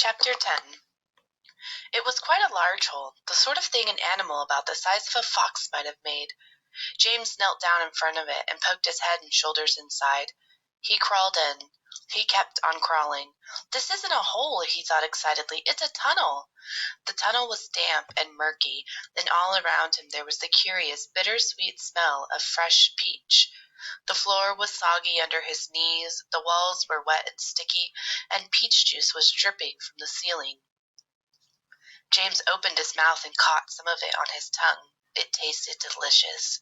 Chapter 10. It was quite a large hole, the sort of thing an animal about the size of a fox might have made. James knelt down in front of it and poked his head and shoulders inside. He crawled in. He kept on crawling. This isn't a hole, he thought excitedly. It's a tunnel. The tunnel was damp and murky, and all around him there was the curious, bittersweet smell of fresh peach. The floor was soggy under his knees, the walls were wet and sticky, and peach juice was dripping from the ceiling. James opened his mouth and caught some of it on his tongue. It tasted delicious.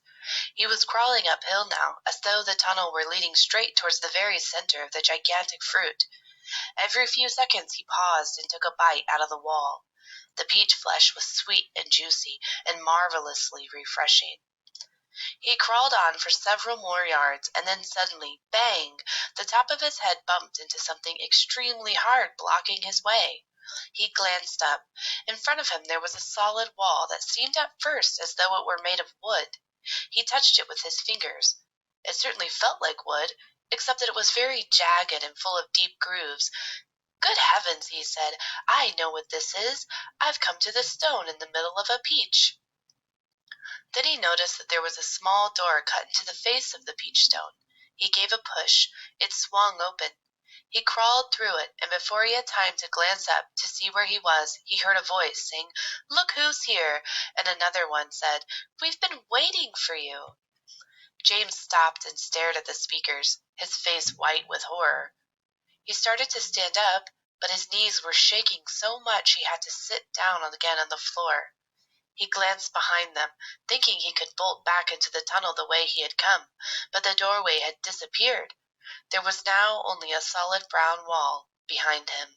He was crawling uphill now, as though the tunnel were leading straight towards the very center of the gigantic fruit. Every few seconds he paused and took a bite out of the wall. The peach flesh was sweet and juicy and marvelously refreshing. He crawled on for several more yards, and then suddenly, bang! The top of his head bumped into something extremely hard, blocking his way. He glanced up. In front of him there was a solid wall that seemed at first as though it were made of wood. He touched it with his fingers. It certainly felt like wood, except that it was very jagged and full of deep grooves. "Good heavens," he said, "I know what this is. I've come to the stone in the middle of a peach." Then he noticed that there was a small door cut into the face of the peach stone. He gave a push. It swung open. He crawled through it, and before he had time to glance up to see where he was, he heard a voice saying, "Look who's here," and another one said, "We've been waiting for you." James stopped and stared at the speakers, his face white with horror. He started to stand up, but his knees were shaking so much he had to sit down again on the floor. He glanced behind them, thinking he could bolt back into the tunnel the way he had come, but the doorway had disappeared. There was now only a solid brown wall behind him.